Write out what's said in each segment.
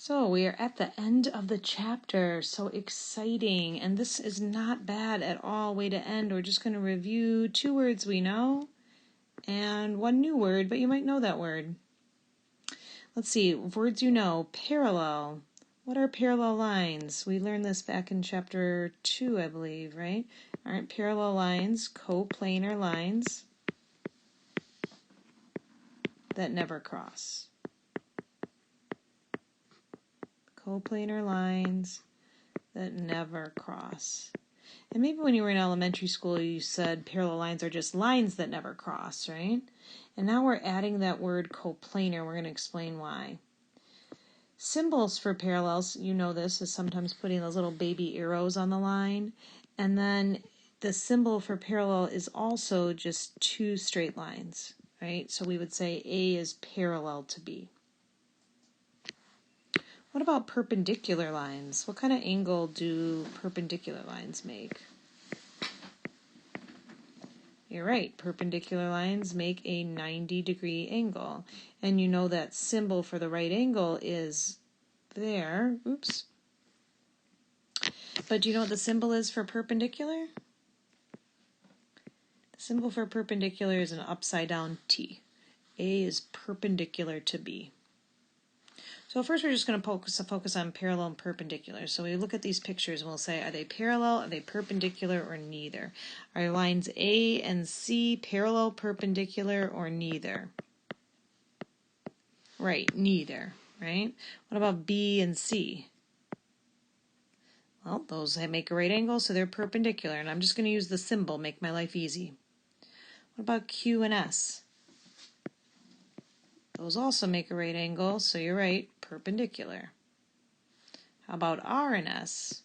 So we are at the end of the chapter. So exciting. And this is not bad at all. Way to end. We're just going to review 2 words we know and 1 new word, but you might know that word. Let's see. Words you know. Parallel. What are parallel lines? We learned this back in chapter 2, I believe, right? Aren't parallel lines coplanar lines that never cross? Coplanar lines that never cross. And maybe when you were in elementary school you said parallel lines are just lines that never cross, right? And now we're adding that word coplanar. We're going to explain why. Symbols for parallels, you know this, is sometimes putting those little baby arrows on the line. And then the symbol for parallel is also just 2 straight lines, right? So we would say A is parallel to B. What about perpendicular lines? What kind of angle do perpendicular lines make? You're right, perpendicular lines make a 90-degree angle. And you know that symbol for the right angle is there. Oops. But do you know what the symbol is for perpendicular? The symbol for perpendicular is an upside down T. A is perpendicular to B. So first we're just going to focus on parallel and perpendicular. So we look at these pictures and we'll say, are they parallel, are they perpendicular, or neither? Are lines A and C parallel, perpendicular, or neither? Right, neither, right? What about B and C? Well, those make a right angle, so they're perpendicular, and I'm just going to use the symbol, make my life easy. What about Q and S? Those also make a right angle, so you're right, perpendicular. How about R and S?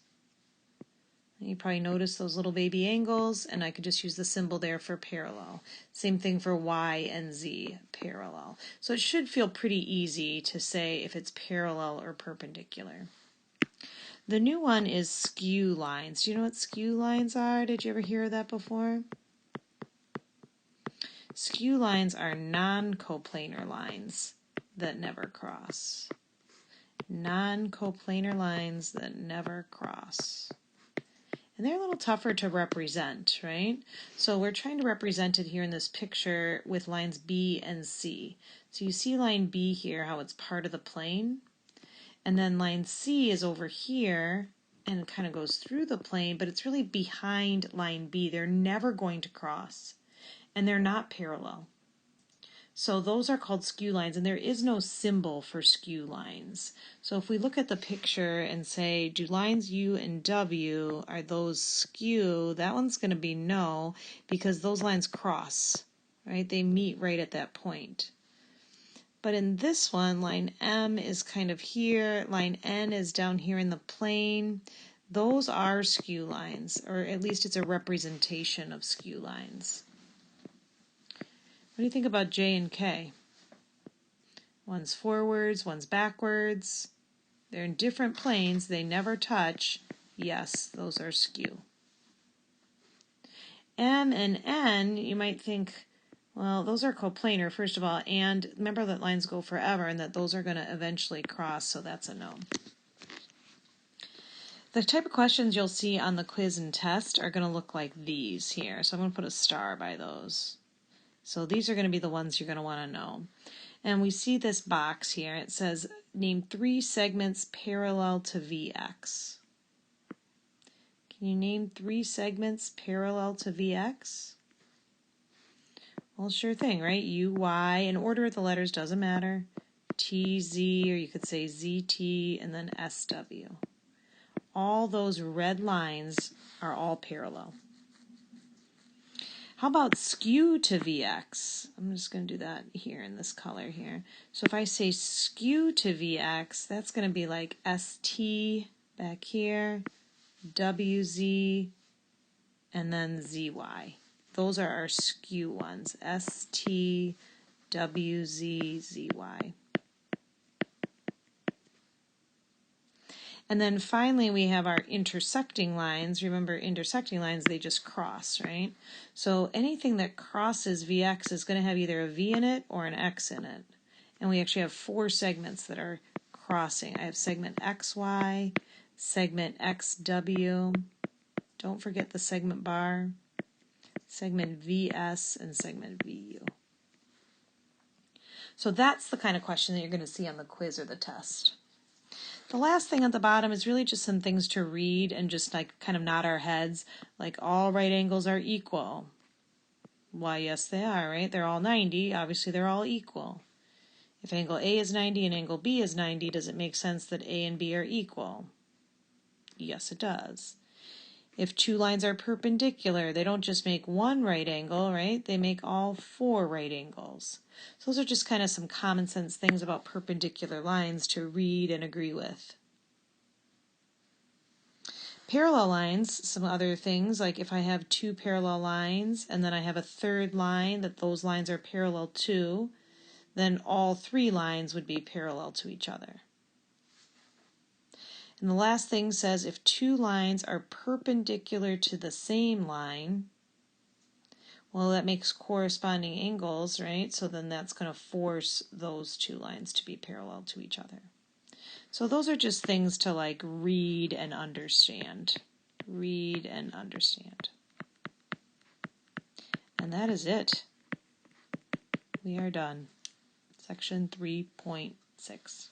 You probably notice those little baby angles, and I could just use the symbol there for parallel. Same thing for Y and Z, parallel. So it should feel pretty easy to say if it's parallel or perpendicular. The new one is skew lines. Do you know what skew lines are? Did you ever hear of that before? Skew lines are non-coplanar lines that never cross. Non-coplanar lines that never cross. And they're a little tougher to represent, right? So we're trying to represent it here in this picture with lines B and C. So you see line B here, how it's part of the plane. And then line C is over here and it kind of goes through the plane, but it's really behind line B. They're never going to cross. And they're not parallel. So those are called skew lines, and there is no symbol for skew lines. So if we look at the picture and say, do lines U and W, are those skew? That one's going to be no, because those lines cross, right? They meet right at that point. But in this one, line M is kind of here, line N is down here in the plane. Those are skew lines, or at least it's a representation of skew lines. What do you think about J and K? One's forwards, one's backwards. They're in different planes. They never touch. Yes, those are skew. M and N, you might think, well, those are coplanar, first of all, and remember that lines go forever and that those are going to eventually cross, so that's a no. The type of questions you'll see on the quiz and test are going to look like these here. So I'm going to put a star by those. So these are going to be the ones you're going to want to know. And we see this box here. It says, name 3 segments parallel to VX. Can you name 3 segments parallel to VX? Well, sure thing, right? U, Y, in order of the letters doesn't matter. T, Z, or you could say ZT, and then SW. All those red lines are all parallel. How about skew to VX? I'm just going to do that here in this color here. So if I say skew to VX, that's going to be like ST back here, WZ, and then ZY. Those are our skew ones, ST, WZ, ZY. And then finally we have our intersecting lines. Remember, intersecting lines, they just cross, right? So anything that crosses VX is going to have either a V in it or an X in it. And we actually have 4 segments that are crossing. I have segment XY, segment XW. Don't forget the segment bar, segment VS, and segment VU. So that's the kind of question that you're going to see on the quiz or the test. The last thing at the bottom is really just some things to read and just like kind of nod our heads, like all right angles are equal. Why, yes, they are, right? They're all 90. Obviously, they're all equal. If angle A is 90 and angle B is 90, does it make sense that A and B are equal? Yes, it does. If two lines are perpendicular, they don't just make one right angle, right? They make all four right angles. So those are just kind of some common sense things about perpendicular lines to read and agree with. Parallel lines, some other things, like if I have two parallel lines and then I have a third line that those lines are parallel to, then all three lines would be parallel to each other. And the last thing says if two lines are perpendicular to the same line, well, that makes corresponding angles, right? So then that's going to force those two lines to be parallel to each other. So those are just things to like read and understand. Read and understand. And that is it. We are done. Section 3.6.